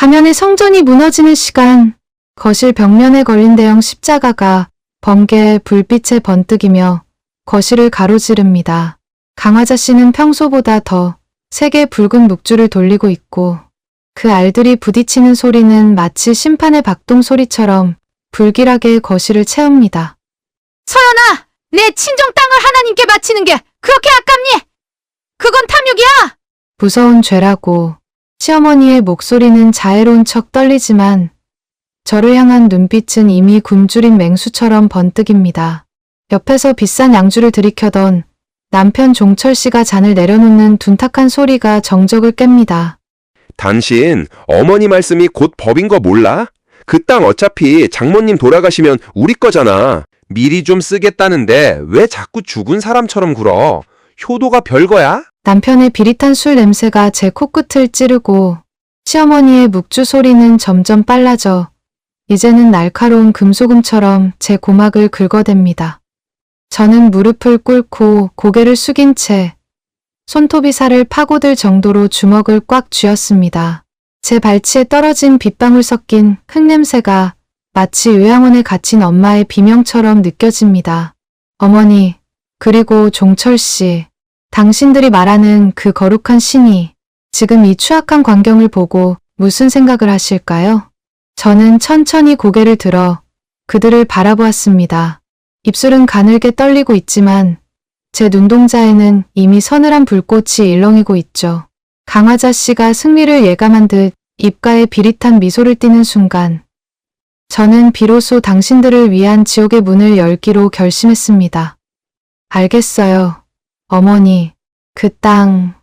가면의 성전이 무너지는 시간. 거실 벽면에 걸린 대형 십자가가 번개의 불빛에 번뜩이며 거실을 가로지릅니다. 강화자 씨는 평소보다 더 세게 붉은 묵주를 돌리고 있고 그 알들이 부딪히는 소리는 마치 심판의 박동 소리처럼 불길하게 거실을 채웁니다. 서연아! 내 친정 땅을 하나님께 바치는 게 그렇게 아깝니? 그건 탐욕이야! 무서운 죄라고. 시어머니의 목소리는 자애로운 척 떨리지만 저를 향한 눈빛은 이미 굶주린 맹수처럼 번뜩입니다. 옆에서 비싼 양주를 들이켜던 남편 종철 씨가 잔을 내려놓는 둔탁한 소리가 정적을 깹니다. 당신 어머니 말씀이 곧 법인 거 몰라? 그 땅 어차피 장모님 돌아가시면 우리 거잖아. 미리 좀 쓰겠다는데 왜 자꾸 죽은 사람처럼 굴어? 효도가 별거야? 남편의 비릿한 술 냄새가 제 코끝을 찌르고 시어머니의 묵주 소리는 점점 빨라져 이제는 날카로운 금소금처럼 제 고막을 긁어댑니다. 저는 무릎을 꿇고 고개를 숙인 채 손톱이 살을 파고들 정도로 주먹을 꽉 쥐었습니다. 제 발치에 떨어진 빗방울 섞인 흙냄새가 마치 요양원에 갇힌 엄마의 비명처럼 느껴집니다. 어머니, 그리고 종철 씨, 당신들이 말하는 그 거룩한 신이 지금 이 추악한 광경을 보고 무슨 생각을 하실까요? 저는 천천히 고개를 들어 그들을 바라보았습니다. 입술은 가늘게 떨리고 있지만 제 눈동자에는 이미 서늘한 불꽃이 일렁이고 있죠. 강화자 씨가 승리를 예감한 듯 입가에 비릿한 미소를 띠는 순간 저는 비로소 당신들을 위한 지옥의 문을 열기로 결심했습니다. 알겠어요. 어머니, 그 땅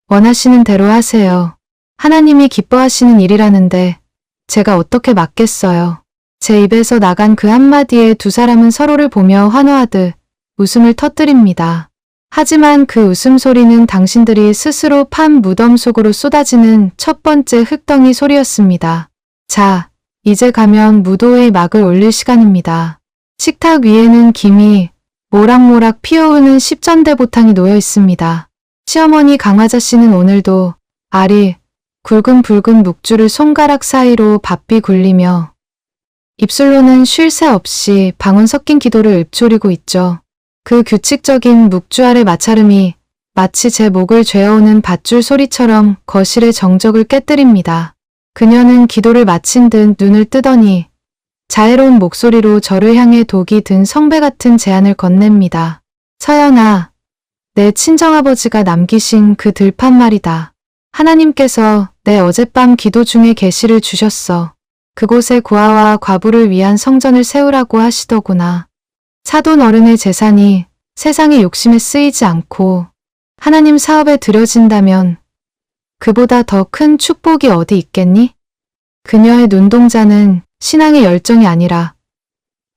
원하시는 대로 하세요. 하나님이 기뻐하시는 일이라는데 제가 어떻게 막겠어요. 제 입에서 나간 그 한마디에 두 사람은 서로를 보며 환호하듯 웃음을 터뜨립니다. 하지만 그 웃음소리는 당신들이 스스로 판 무덤 속으로 쏟아지는 첫 번째 흙덩이 소리였습니다. 자, 이제 가면 무도회의 막을 올릴 시간입니다. 식탁 위에는 김이 모락모락 피어오르는 십전대보탕이 놓여 있습니다. 시어머니 강화자 씨는 오늘도 알이 굵은 붉은 묵주를 손가락 사이로 바삐 굴리며 입술로는 쉴 새 없이 방언 섞인 기도를 읊조리고 있죠. 그 규칙적인 묵주 아래 마찰음이 마치 제 목을 죄어오는 밧줄 소리처럼 거실의 정적을 깨뜨립니다. 그녀는 기도를 마친 듯 눈을 뜨더니 자애로운 목소리로 저를 향해 독이 든 성배 같은 제안을 건넵니다. 서연아, 내 친정아버지가 남기신 그 들판 말이다. 하나님께서 내 어젯밤 기도 중에 계시를 주셨어. 그곳에 고아와 과부를 위한 성전을 세우라고 하시더구나. 사돈 어른의 재산이 세상의 욕심에 쓰이지 않고 하나님 사업에 들여진다면 그보다 더 큰 축복이 어디 있겠니? 그녀의 눈동자는 신앙의 열정이 아니라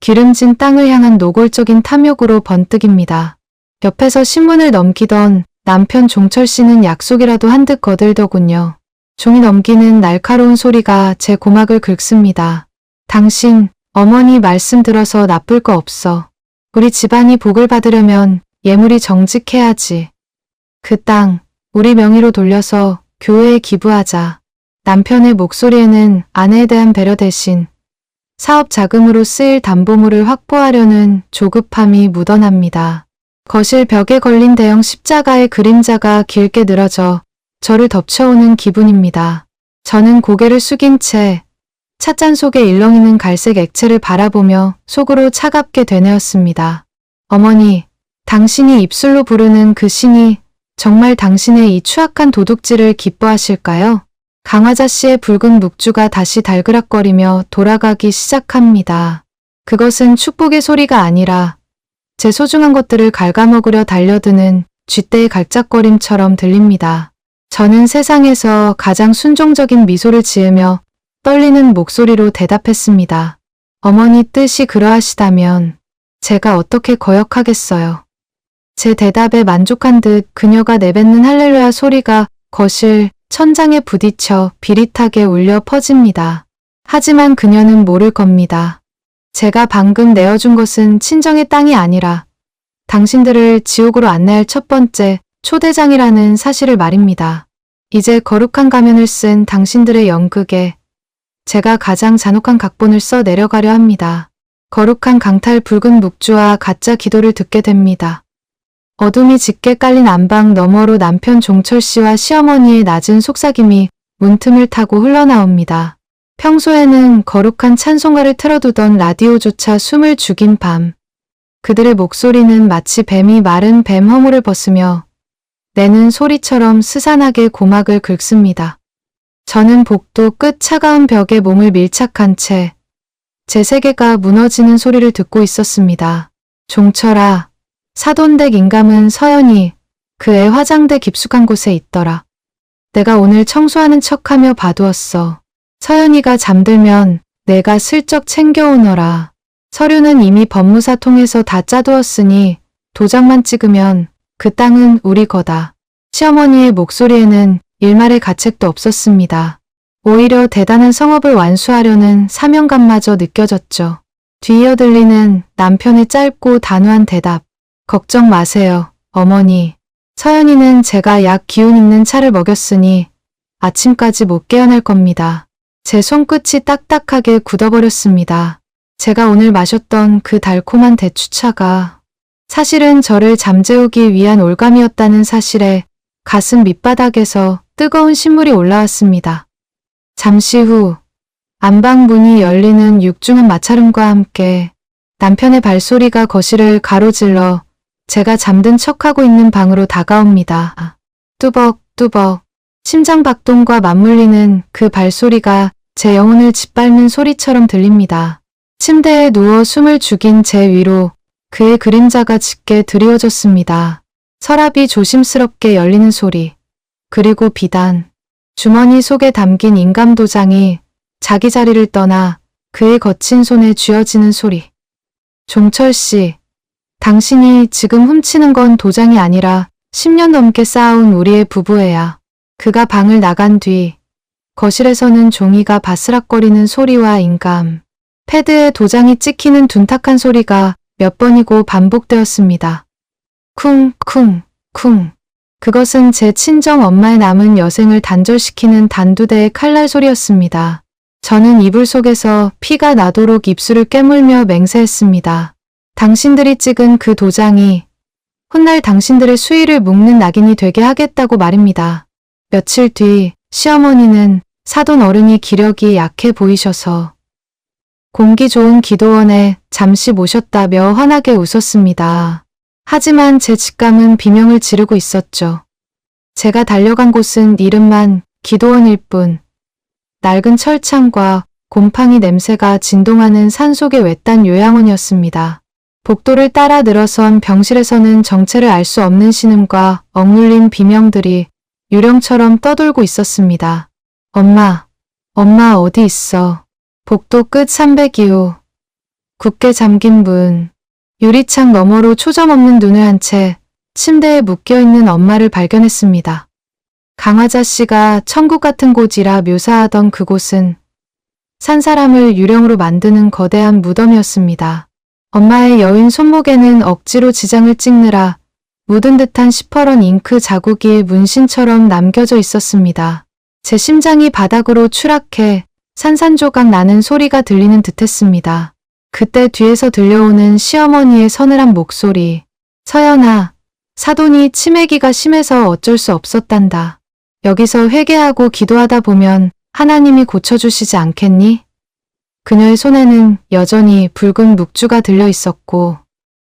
기름진 땅을 향한 노골적인 탐욕으로 번뜩입니다. 옆에서 신문을 넘기던 남편 종철 씨는 약속이라도 한 듯 거들더군요. 종이 넘기는 날카로운 소리가 제 고막을 긁습니다. 당신, 어머니 말씀 들어서 나쁠 거 없어. 우리 집안이 복을 받으려면 예물이 정직해야지. 그 땅, 우리 명의로 돌려서 교회에 기부하자. 남편의 목소리에는 아내에 대한 배려 대신 사업 자금으로 쓰일 담보물을 확보하려는 조급함이 묻어납니다. 거실 벽에 걸린 대형 십자가의 그림자가 길게 늘어져 저를 덮쳐오는 기분입니다. 저는 고개를 숙인 채 찻잔 속에 일렁이는 갈색 액체를 바라보며 속으로 차갑게 되뇌었습니다. 어머니, 당신이 입술로 부르는 그 신이 정말 당신의 이 추악한 도둑질을 기뻐하실까요? 강화자 씨의 붉은 묵주가 다시 달그락거리며 돌아가기 시작합니다. 그것은 축복의 소리가 아니라 제 소중한 것들을 갉아먹으려 달려드는 쥐떼의 갈짝거림처럼 들립니다. 저는 세상에서 가장 순종적인 미소를 지으며 떨리는 목소리로 대답했습니다. 어머니 뜻이 그러하시다면 제가 어떻게 거역하겠어요. 제 대답에 만족한 듯 그녀가 내뱉는 할렐루야 소리가 거실 천장에 부딪혀 비릿하게 울려 퍼집니다. 하지만 그녀는 모를 겁니다. 제가 방금 내어준 것은 친정의 땅이 아니라 당신들을 지옥으로 안내할 첫 번째 초대장이라는 사실을 말입니다. 이제 거룩한 가면을 쓴 당신들의 연극에 제가 가장 잔혹한 각본을 써 내려가려 합니다. 거룩한 강탈 붉은 묵주와 가짜 기도를 듣게 됩니다. 어둠이 짙게 깔린 안방 너머로 남편 종철 씨와 시어머니의 낮은 속삭임이 문틈을 타고 흘러나옵니다. 평소에는 거룩한 찬송가를 틀어두던 라디오조차 숨을 죽인 밤. 그들의 목소리는 마치 뱀이 마른 뱀 허물을 벗으며 내는 소리처럼 스산하게 고막을 긁습니다. 저는 복도 끝 차가운 벽에 몸을 밀착한 채 제 세계가 무너지는 소리를 듣고 있었습니다. 종철아, 사돈댁 인감은 서연이 그 애 화장대 깊숙한 곳에 있더라. 내가 오늘 청소하는 척하며 봐두었어. 서연이가 잠들면 내가 슬쩍 챙겨오너라. 서류는 이미 법무사 통해서 다 짜두었으니 도장만 찍으면 그 땅은 우리 거다. 시어머니의 목소리에는 일말의 가책도 없었습니다. 오히려 대단한 성업을 완수하려는 사명감마저 느껴졌죠. 뒤이어 들리는 남편의 짧고 단호한 대답. 걱정 마세요, 어머니. 서연이는 제가 약 기운 있는 차를 먹였으니 아침까지 못 깨어날 겁니다. 제 손끝이 딱딱하게 굳어버렸습니다. 제가 오늘 마셨던 그 달콤한 대추차가 사실은 저를 잠재우기 위한 올감이었다는 사실에 가슴 밑바닥에서 뜨거운 신물이 올라왔습니다. 잠시 후 안방 문이 열리는 육중한 마찰음과 함께 남편의 발소리가 거실을 가로질러 제가 잠든 척하고 있는 방으로 다가옵니다. 뚜벅뚜벅 심장박동과 맞물리는 그 발소리가 제 영혼을 짓밟는 소리처럼 들립니다. 침대에 누워 숨을 죽인 제 위로 그의 그림자가 짙게 드리워졌습니다. 서랍이 조심스럽게 열리는 소리, 그리고 비단, 주머니 속에 담긴 인감도장이 자기 자리를 떠나 그의 거친 손에 쥐어지는 소리. 종철 씨, 당신이 지금 훔치는 건 도장이 아니라 10년 넘게 쌓아온 우리의 부부애야. 그가 방을 나간 뒤 거실에서는 종이가 바스락거리는 소리와 인감, 패드에 도장이 찍히는 둔탁한 소리가 몇 번이고 반복되었습니다. 쿵쿵 쿵. 그것은 제 친정 엄마의 남은 여생을 단절시키는 단두대의 칼날 소리였습니다. 저는 이불 속에서 피가 나도록 입술을 깨물며 맹세했습니다. 당신들이 찍은 그 도장이 훗날 당신들의 수위를 묶는 낙인이 되게 하겠다고 말입니다. 며칠 뒤 시어머니는 사돈 어른이 기력이 약해 보이셔서 공기 좋은 기도원에 잠시 모셨다며 환하게 웃었습니다. 하지만 제 직감은 비명을 지르고 있었죠. 제가 달려간 곳은 이름만 기도원일 뿐, 낡은 철창과 곰팡이 냄새가 진동하는 산속의 외딴 요양원이었습니다. 복도를 따라 늘어선 병실에서는 정체를 알 수 없는 신음과 억눌린 비명들이 유령처럼 떠돌고 있었습니다. 엄마 어디 있어? 복도 끝 302호. 굳게 잠긴 문. 유리창 너머로 초점 없는 눈을 한 채 침대에 묶여있는 엄마를 발견했습니다. 강화자 씨가 천국 같은 곳이라 묘사하던 그곳은 산 사람을 유령으로 만드는 거대한 무덤이었습니다. 엄마의 여인 손목에는 억지로 지장을 찍느라 묻은 듯한 시퍼런 잉크 자국이 문신처럼 남겨져 있었습니다. 제 심장이 바닥으로 추락해 산산조각 나는 소리가 들리는 듯했습니다. 그때 뒤에서 들려오는 시어머니의 서늘한 목소리. 서연아, 사돈이 치매기가 심해서 어쩔 수 없었단다. 여기서 회개하고 기도하다 보면 하나님이 고쳐주시지 않겠니? 그녀의 손에는 여전히 붉은 묵주가 들려 있었고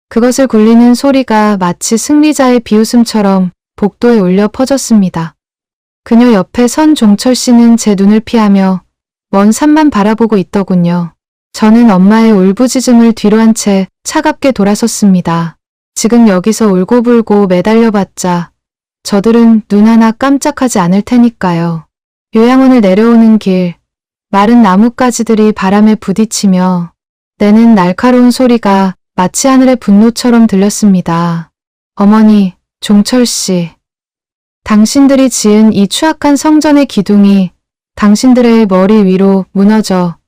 그것을 굴리는 소리가 마치 승리자의 비웃음처럼 복도에 울려 퍼졌습니다. 그녀 옆에 선 종철 씨는 제 눈을 피하며 먼 산만 바라보고 있더군요. 저는 엄마의 울부짖음을 뒤로 한 채 차갑게 돌아섰습니다. 지금 여기서 울고불고 매달려봤자 저들은 눈 하나 깜짝하지 않을 테니까요. 요양원을 내려오는 길, 마른 나뭇가지들이 바람에 부딪히며 내는 날카로운 소리가 마치 하늘의 분노처럼 들렸습니다. 어머니, 종철 씨. 당신들이 지은 이 추악한 성전의 기둥이 당신들의 머리 위로 무너져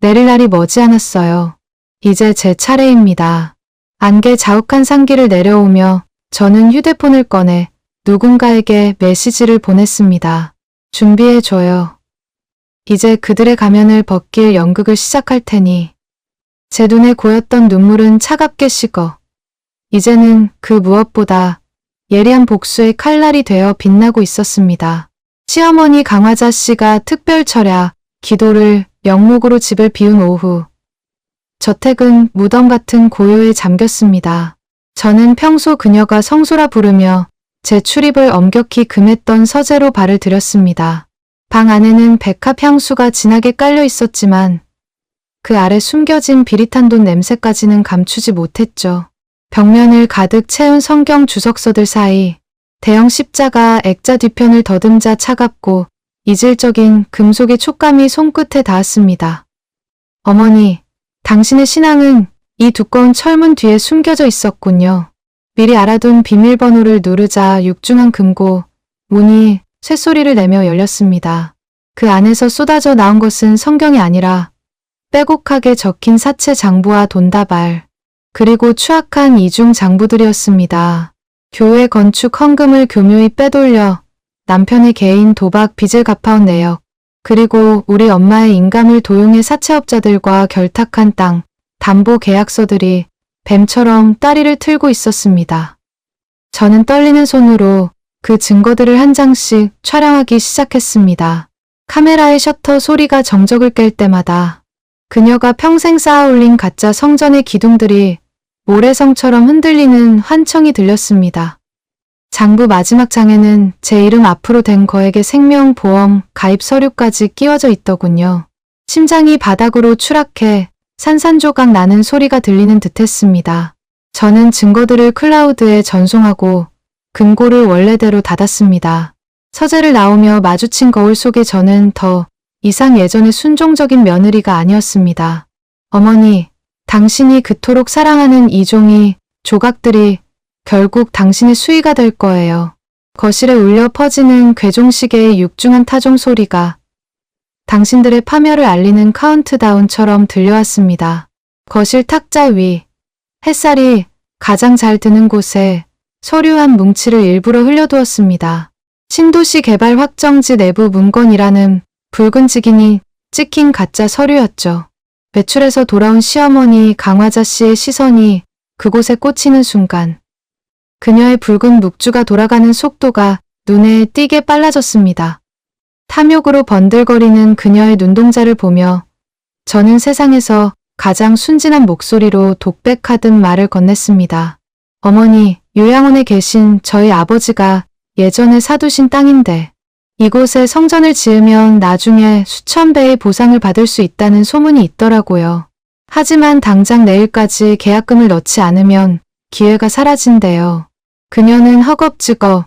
내릴 날이 머지않았어요. 이제 제 차례입니다. 안개 자욱한 상기를 내려오며 저는 휴대폰을 꺼내 누군가에게 메시지를 보냈습니다. 준비해줘요. 이제 그들의 가면을 벗길 연극을 시작할 테니 제 눈에 고였던 눈물은 차갑게 식어 이제는 그 무엇보다 예리한 복수의 칼날이 되어 빛나고 있었습니다. 시어머니 강화자 씨가 특별 철야, 기도를 명목으로 집을 비운 오후 저택은 무덤 같은 고요에 잠겼습니다. 저는 평소 그녀가 성소라 부르며 제 출입을 엄격히 금했던 서재로 발을 들였습니다. 방 안에는 백합 향수가 진하게 깔려 있었지만 그 아래 숨겨진 비릿한 돈 냄새까지는 감추지 못했죠. 벽면을 가득 채운 성경 주석서들 사이 대형 십자가 액자 뒤편을 더듬자 차갑고 이질적인 금속의 촉감이 손끝에 닿았습니다. 어머니, 당신의 신앙은 이 두꺼운 철문 뒤에 숨겨져 있었군요. 미리 알아둔 비밀번호를 누르자 육중한 금고 문이 쇳소리를 내며 열렸습니다. 그 안에서 쏟아져 나온 것은 성경이 아니라 빼곡하게 적힌 사채 장부와 돈다발, 그리고 추악한 이중 장부들이었습니다. 교회 건축 헌금을 교묘히 빼돌려 남편의 개인 도박 빚을 갚아온 내역, 그리고 우리 엄마의 인감을 도용해 사채업자들과 결탁한 땅, 담보 계약서들이 뱀처럼 따리를 틀고 있었습니다. 저는 떨리는 손으로 그 증거들을 한 장씩 촬영하기 시작했습니다. 카메라의 셔터 소리가 정적을 깰 때마다 그녀가 평생 쌓아올린 가짜 성전의 기둥들이 모래성처럼 흔들리는 환청이 들렸습니다. 장부 마지막 장에는 제 이름 앞으로 된 거액의 생명보험 가입 서류까지 끼워져 있더군요. 심장이 바닥으로 추락해 산산조각 나는 소리가 들리는 듯했습니다. 저는 증거들을 클라우드에 전송하고 금고를 원래대로 닫았습니다. 서재를 나오며 마주친 거울 속의 저는 더 이상 예전의 순종적인 며느리가 아니었습니다. 어머니, 당신이 그토록 사랑하는 이 종이 조각들이 결국 당신의 수위가 될 거예요. 거실에 울려 퍼지는 괴종시계의 육중한 타종 소리가 당신들의 파멸을 알리는 카운트다운처럼 들려왔습니다. 거실 탁자 위, 햇살이 가장 잘 드는 곳에 서류 한 뭉치를 일부러 흘려두었습니다. 신도시 개발 확정지 내부 문건이라는 붉은 직인이 찍힌 가짜 서류였죠. 외출해서 돌아온 시어머니 강화자 씨의 시선이 그곳에 꽂히는 순간 그녀의 붉은 묵주가 돌아가는 속도가 눈에 띄게 빨라졌습니다. 탐욕으로 번들거리는 그녀의 눈동자를 보며 저는 세상에서 가장 순진한 목소리로 독백하듯 말을 건넸습니다. 어머니, 요양원에 계신 저희 아버지가 예전에 사두신 땅인데 이곳에 성전을 지으면 나중에 수천 배의 보상을 받을 수 있다는 소문이 있더라고요. 하지만 당장 내일까지 계약금을 넣지 않으면 기회가 사라진대요. 그녀는 허겁지겁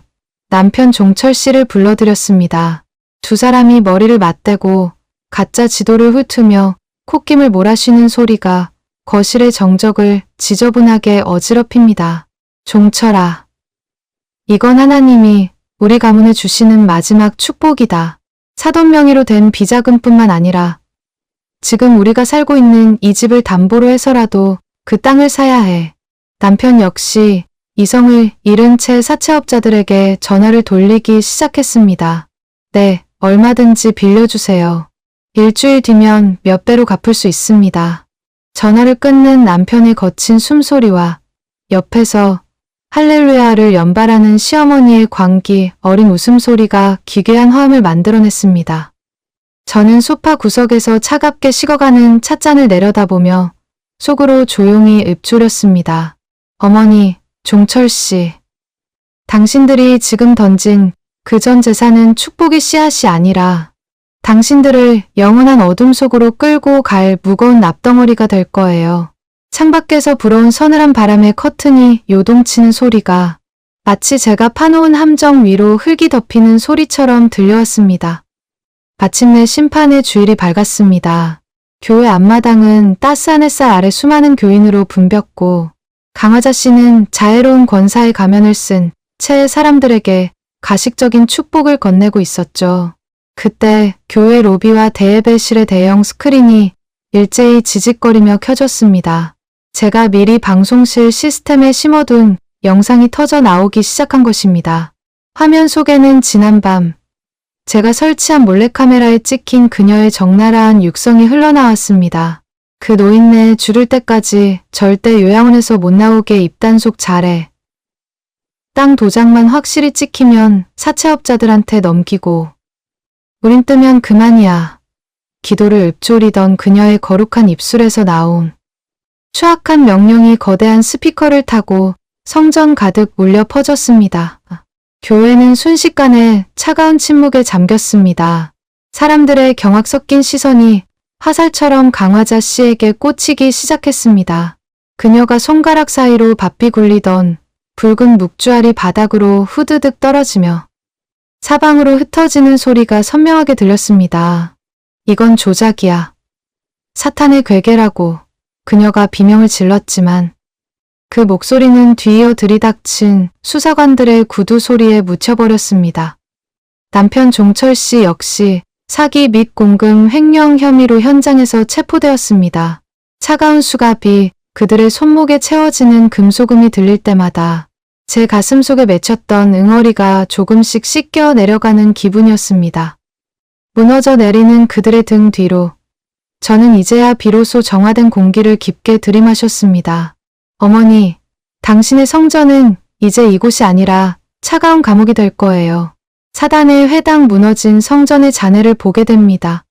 남편 종철 씨를 불러들였습니다. 두 사람이 머리를 맞대고 가짜 지도를 훑으며 콧김을 몰아쉬는 소리가 거실의 정적을 지저분하게 어지럽힙니다. 종철아, 이건 하나님이 우리 가문에 주시는 마지막 축복이다. 사돈 명의로 된 비자금뿐만 아니라 지금 우리가 살고 있는 이 집을 담보로 해서라도 그 땅을 사야 해. 남편 역시 이성을 잃은 채 사채업자들에게 전화를 돌리기 시작했습니다. 네, 얼마든지 빌려주세요. 일주일 뒤면 몇 배로 갚을 수 있습니다. 전화를 끊는 남편의 거친 숨소리와 옆에서 할렐루야를 연발하는 시어머니의 광기 어린 웃음소리가 기괴한 화음을 만들어냈습니다. 저는 소파 구석에서 차갑게 식어가는 찻잔을 내려다보며 속으로 조용히 읊조렸습니다. 어머니, 종철 씨. 당신들이 지금 던진 그 전 재산은 축복의 씨앗이 아니라 당신들을 영원한 어둠 속으로 끌고 갈 무거운 납덩어리가 될 거예요. 창밖에서 불어온 서늘한 바람에 커튼이 요동치는 소리가 마치 제가 파놓은 함정 위로 흙이 덮이는 소리처럼 들려왔습니다. 마침내 심판의 주일이 밝았습니다. 교회 앞마당은 따스한 햇살 아래 수많은 교인으로 붐볐고 강화자 씨는 자애로운 권사의 가면을 쓴 채 사람들에게 가식적인 축복을 건네고 있었죠. 그때 교회 로비와 대예배실의 대형 스크린이 일제히 지직거리며 켜졌습니다. 제가 미리 방송실 시스템에 심어둔 영상이 터져 나오기 시작한 것입니다. 화면 속에는 지난밤 제가 설치한 몰래카메라에 찍힌 그녀의 적나라한 육성이 흘러나왔습니다. 그 노인네 죽을 때까지 절대 요양원에서 못 나오게 입단속 잘해. 땅 도장만 확실히 찍히면 사채업자들한테 넘기고 우린 뜨면 그만이야. 기도를 읊조리던 그녀의 거룩한 입술에서 나온 추악한 명령이 거대한 스피커를 타고 성전 가득 울려 퍼졌습니다. 교회는 순식간에 차가운 침묵에 잠겼습니다. 사람들의 경악 섞인 시선이 화살처럼 강화자 씨에게 꽂히기 시작했습니다. 그녀가 손가락 사이로 바삐 굴리던 붉은 묵주알이 바닥으로 후드득 떨어지며 사방으로 흩어지는 소리가 선명하게 들렸습니다. 이건 조작이야. 사탄의 괴계라고 그녀가 비명을 질렀지만 그 목소리는 뒤이어 들이닥친 수사관들의 구두 소리에 묻혀버렸습니다. 남편 종철 씨 역시 사기 및 공금 횡령 혐의로 현장에서 체포되었습니다. 차가운 수갑이 그들의 손목에 채워지는 금소금이 들릴 때마다 제 가슴 속에 맺혔던 응어리가 조금씩 씻겨 내려가는 기분이었습니다. 무너져 내리는 그들의 등 뒤로 저는 이제야 비로소 정화된 공기를 깊게 들이마셨습니다. 어머니, 당신의 성전은 이제 이곳이 아니라 차가운 감옥이 될 거예요. 사단의 회당 무너진 성전의 잔해를 보게 됩니다.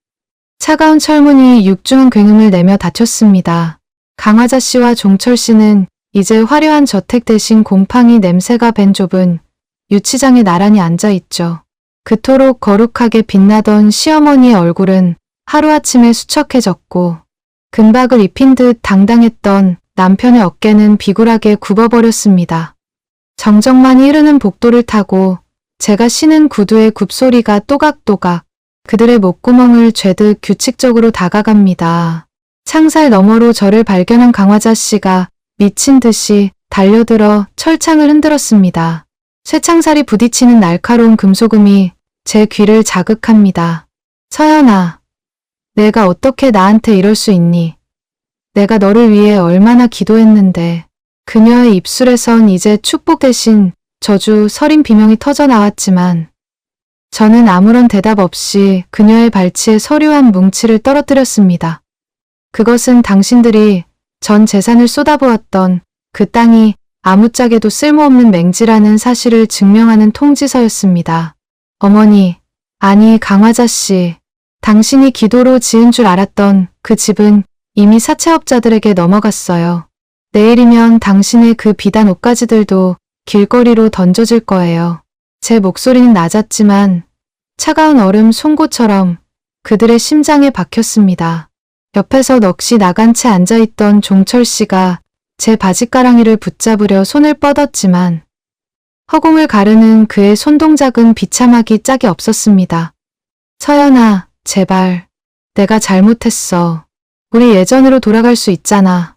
차가운 철문이 육중한 굉음을 내며 닫혔습니다. 강화자 씨와 종철 씨는 이제 화려한 저택 대신 곰팡이 냄새가 밴 좁은 유치장에 나란히 앉아있죠. 그토록 거룩하게 빛나던 시어머니의 얼굴은 하루아침에 수척해졌고 금박을 입힌 듯 당당했던 남편의 어깨는 비굴하게 굽어버렸습니다. 정적만이 흐르는 복도를 타고 제가 신은 구두의 굽소리가 또각또각 그들의 목구멍을 죄듯 규칙적으로 다가갑니다. 창살 너머로 저를 발견한 강화자 씨가 미친 듯이 달려들어 철창을 흔들었습니다. 쇠창살이 부딪히는 날카로운 금소금이 제 귀를 자극합니다. 서연아, 내가 어떻게 나한테 이럴 수 있니? 내가 너를 위해 얼마나 기도했는데. 그녀의 입술에선 이제 축복 대신 저주 서린 비명이 터져 나왔지만 저는 아무런 대답 없이 그녀의 발치에 서류한 뭉치를 떨어뜨렸습니다. 그것은 당신들이 전 재산을 쏟아부었던 그 땅이 아무짝에도 쓸모없는 맹지라는 사실을 증명하는 통지서였습니다. 어머니, 아니 강화자 씨, 당신이 기도로 지은 줄 알았던 그 집은 이미 사채업자들에게 넘어갔어요. 내일이면 당신의 그 비단 옷가지들도 길거리로 던져질 거예요. 제 목소리는 낮았지만 차가운 얼음 송곳처럼 그들의 심장에 박혔습니다. 옆에서 넋이 나간 채 앉아있던 종철 씨가 제 바지가랑이를 붙잡으려 손을 뻗었지만 허공을 가르는 그의 손동작은 비참하기 짝이 없었습니다. 서연아, 제발. 내가 잘못했어. 우리 예전으로 돌아갈 수 있잖아.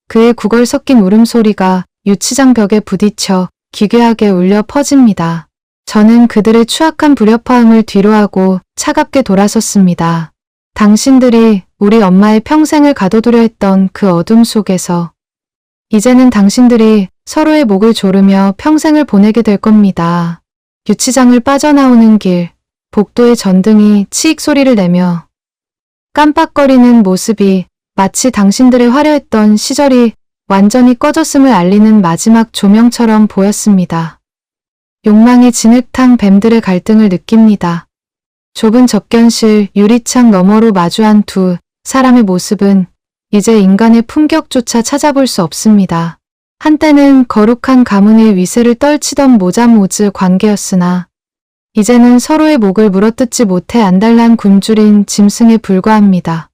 그의 구걸 섞인 울음소리가 유치장 벽에 부딪혀 기괴하게 울려 퍼집니다. 저는 그들의 추악한 불협화음을 뒤로하고 차갑게 돌아섰습니다. 당신들이 우리 엄마의 평생을 가둬두려 했던 그 어둠 속에서 이제는 당신들이 서로의 목을 조르며 평생을 보내게 될 겁니다. 유치장을 빠져나오는 길, 복도의 전등이 치익 소리를 내며 깜빡거리는 모습이 마치 당신들의 화려했던 시절이 완전히 꺼졌음을 알리는 마지막 조명처럼 보였습니다. 욕망의 진흙탕 뱀들의 갈등을 느낍니다. 좁은 접견실 유리창 너머로 마주한 두 사람의 모습은 이제 인간의 품격조차 찾아볼 수 없습니다. 한때는 거룩한 가문의 위세를 떨치던 모자모즈 관계였으나 이제는 서로의 목을 물어뜯지 못해 안달난 굶주린 짐승에 불과합니다.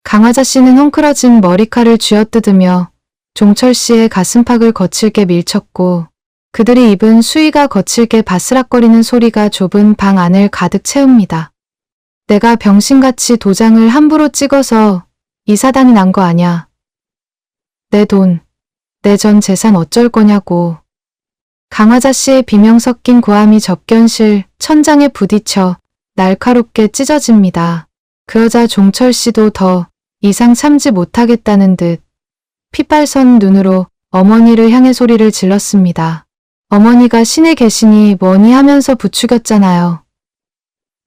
강화자 씨는 헝클어진 머리칼을 쥐어뜯으며 종철 씨의 가슴팍을 거칠게 밀쳤고 그들이 입은 수위가 거칠게 바스락거리는 소리가 좁은 방 안을 가득 채웁니다. 내가 병신같이 도장을 함부로 찍어서 이 사단이 난 거 아냐. 내 돈, 내 전 재산 어쩔 거냐고. 강화자 씨의 비명 섞인 고함이 접견실 천장에 부딪혀 날카롭게 찢어집니다. 그 여자 종철 씨도 더 이상 참지 못하겠다는 듯 핏발선 눈으로 어머니를 향해 소리를 질렀습니다. 어머니가 신에 계시니 뭐니 하면서 부추겼잖아요.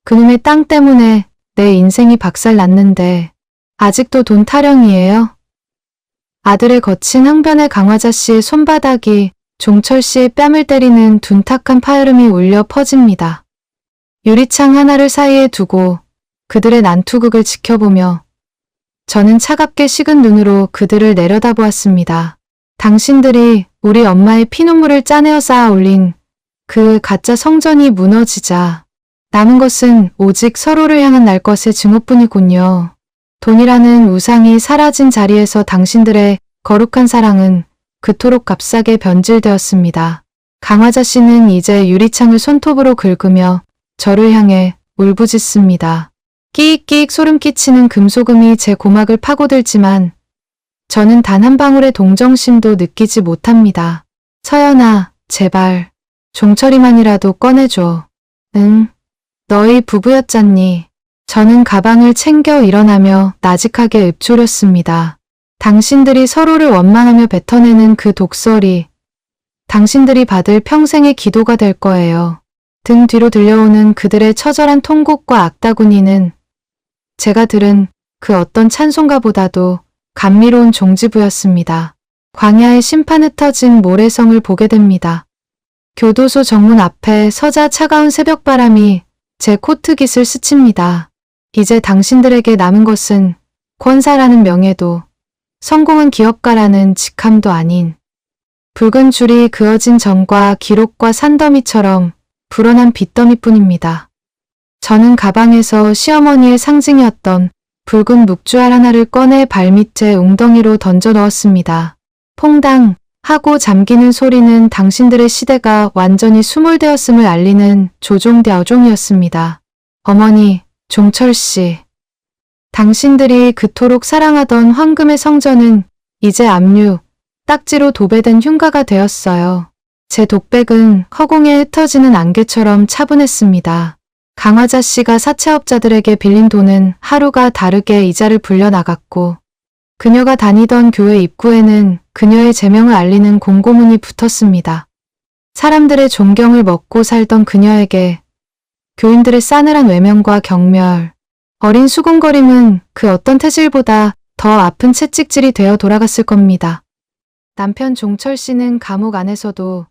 그놈의 땅 때문에 내 인생이 박살났는데 아직도 돈 타령이에요? 아들의 거친 항변에 강화자 씨의 손바닥이 종철 씨의 뺨을 때리는 둔탁한 파열음이 울려 퍼집니다. 유리창 하나를 사이에 두고 그들의 난투극을 지켜보며 저는 차갑게 식은 눈으로 그들을 내려다보았습니다. 당신들이 우리 엄마의 피눈물을 짜내어 쌓아 올린 그 가짜 성전이 무너지자 남은 것은 오직 서로를 향한 날 것의 증오뿐이군요. 돈이라는 우상이 사라진 자리에서 당신들의 거룩한 사랑은 그토록 값싸게 변질되었습니다. 강화자 씨는 이제 유리창을 손톱으로 긁으며 저를 향해 울부짖습니다. 끼익끼익 소름 끼치는 금소금이 제 고막을 파고들지만 저는 단 한 방울의 동정심도 느끼지 못합니다. 서연아, 제발 종철이만이라도 꺼내줘. 응, 너희 부부였잖니. 저는 가방을 챙겨 일어나며 나직하게 읊조렸습니다. 당신들이 서로를 원망하며 뱉어내는 그 독설이 당신들이 받을 평생의 기도가 될 거예요. 등 뒤로 들려오는 그들의 처절한 통곡과 악다구니는 제가 들은 그 어떤 찬송가보다도 감미로운 종지부였습니다. 광야의 심판 흩어진 모래성을 보게 됩니다. 교도소 정문 앞에 서자 차가운 새벽바람이 제 코트깃을 스칩니다. 이제 당신들에게 남은 것은 권사라는 명예도 성공한 기업가라는 직함도 아닌 붉은 줄이 그어진 점과 기록과 산더미처럼 불어난 빚더미뿐입니다. 저는 가방에서 시어머니의 상징이었던 붉은 묵주알 하나를 꺼내 발밑에 웅덩이로 던져 넣었습니다. 퐁당 하고 잠기는 소리는 당신들의 시대가 완전히 수몰되었음을 알리는 조종대어종이었습니다. 어머니, 종철씨. 당신들이 그토록 사랑하던 황금의 성전은 이제 압류, 딱지로 도배된 흉가가 되었어요. 제 독백은 허공에 흩어지는 안개처럼 차분했습니다. 강화자 씨가 사채업자들에게 빌린 돈은 하루가 다르게 이자를 불려나갔고 그녀가 다니던 교회 입구에는 그녀의 제명을 알리는 공고문이 붙었습니다. 사람들의 존경을 먹고 살던 그녀에게 교인들의 싸늘한 외면과 경멸, 어린 수군거림은 그 어떤 태질보다 더 아픈 채찍질이 되어 돌아갔을 겁니다. 남편 종철 씨는 감옥 안에서도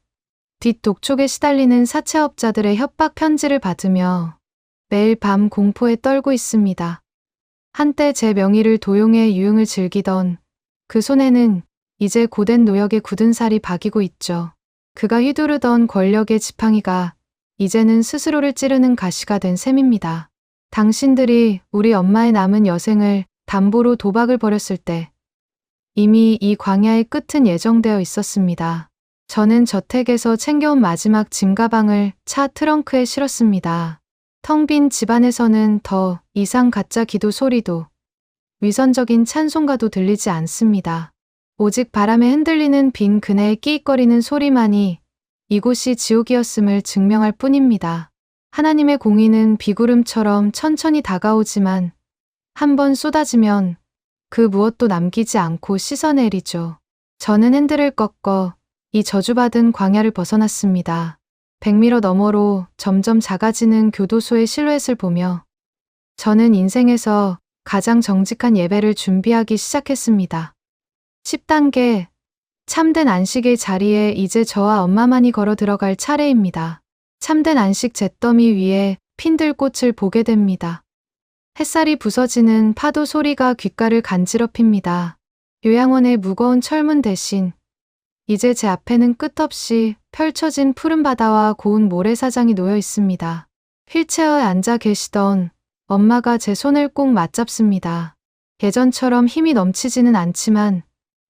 뒷독촉에 시달리는 사채업자들의 협박 편지를 받으며 매일 밤 공포에 떨고 있습니다. 한때 제 명의를 도용해 유흥을 즐기던 그 손에는 이제 고된 노역의 굳은 살이 박이고 있죠. 그가 휘두르던 권력의 지팡이가 이제는 스스로를 찌르는 가시가 된 셈입니다. 당신들이 우리 엄마의 남은 여생을 담보로 도박을 벌였을 때 이미 이 광야의 끝은 예정되어 있었습니다. 저는 저택에서 챙겨온 마지막 짐가방을 차 트렁크에 실었습니다. 텅 빈 집안에서는 더 이상 가짜 기도 소리도 위선적인 찬송가도 들리지 않습니다. 오직 바람에 흔들리는 빈 그네의 끼익거리는 소리만이 이곳이 지옥이었음을 증명할 뿐입니다. 하나님의 공의는 비구름처럼 천천히 다가오지만 한 번 쏟아지면 그 무엇도 남기지 않고 씻어내리죠. 저는 핸들을 꺾어 이 저주받은 광야를 벗어났습니다. 100m 너머로 점점 작아지는 교도소의 실루엣을 보며 저는 인생에서 가장 정직한 예배를 준비하기 시작했습니다. 10단계 참된 안식의 자리에 이제 저와 엄마만이 걸어 들어갈 차례입니다. 참된 안식 잿더미 위에 핀들꽃을 보게 됩니다. 햇살이 부서지는 파도 소리가 귓가를 간지럽힙니다. 요양원의 무거운 철문 대신 이제 제 앞에는 끝없이 펼쳐진 푸른 바다와 고운 모래사장이 놓여 있습니다. 휠체어에 앉아 계시던 엄마가 제 손을 꼭 맞잡습니다. 예전처럼 힘이 넘치지는 않지만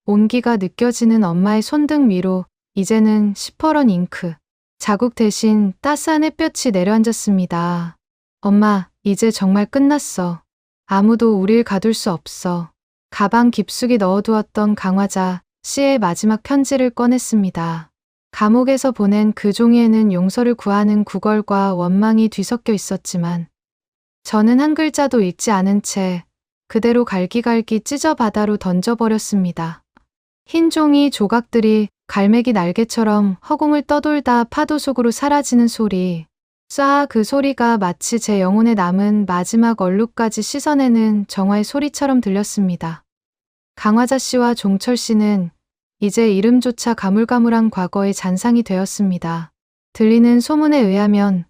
온기가 느껴지는 엄마의 손등 위로 이제는 시퍼런 잉크 자국 대신 따스한 햇볕이 내려앉았습니다. 엄마, 이제 정말 끝났어. 아무도 우릴 가둘 수 없어. 가방 깊숙이 넣어두었던 강화자 씨의 마지막 편지를 꺼냈습니다. 감옥에서 보낸 그 종이에는 용서를 구하는 구걸과 원망이 뒤섞여 있었지만 저는 한 글자도 읽지 않은 채 그대로 갈기갈기 찢어 바다로 던져버렸습니다. 흰 종이 조각들이 갈매기 날개처럼 허공을 떠돌다 파도 속으로 사라지는 소리. 쏴 그 소리가 마치 제 영혼에 남은 마지막 얼룩까지 씻어내는 정화의 소리처럼 들렸습니다. 강화자 씨와 종철 씨는 이제 이름조차 가물가물한 과거의 잔상이 되었습니다. 들리는 소문에 의하면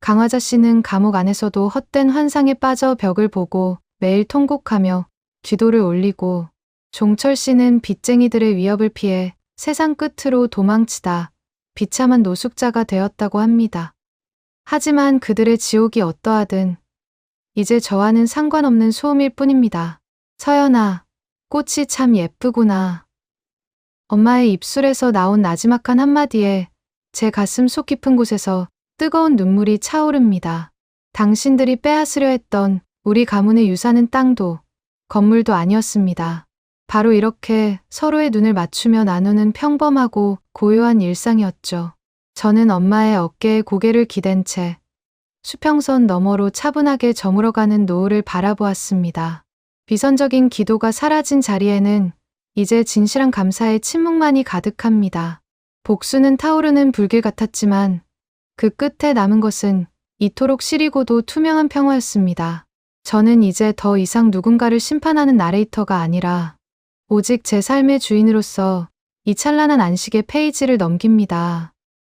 강화자 씨는 감옥 안에서도 헛된 환상에 빠져 벽을 보고 매일 통곡하며 기도를 올리고, 종철 씨는 빚쟁이들의 위협을 피해 세상 끝으로 도망치다 비참한 노숙자가 되었다고 합니다. 하지만 그들의 지옥이 어떠하든 이제 저와는 상관없는 소음일 뿐입니다. 서연아, 꽃이 참 예쁘구나. 엄마의 입술에서 나온 나지막한 한마디에 제 가슴 속 깊은 곳에서 뜨거운 눈물이 차오릅니다. 당신들이 빼앗으려 했던 우리 가문의 유산은 땅도 건물도 아니었습니다. 바로 이렇게 서로의 눈을 맞추며 나누는 평범하고 고요한 일상이었죠. 저는 엄마의 어깨에 고개를 기댄 채 수평선 너머로 차분하게 저물어가는 노을을 바라보았습니다. 비선적인 기도가 사라진 자리에는 이제 진실한 감사의 침묵만이 가득합니다. 복수는 타오르는 불길 같았지만 그 끝에 남은 것은 이토록 시리고도 투명한 평화였습니다. 저는 이제 더 이상 누군가를 심판하는 나레이터가 아니라 오직 제 삶의 주인으로서 이 찬란한 안식의 페이지를 넘깁니다.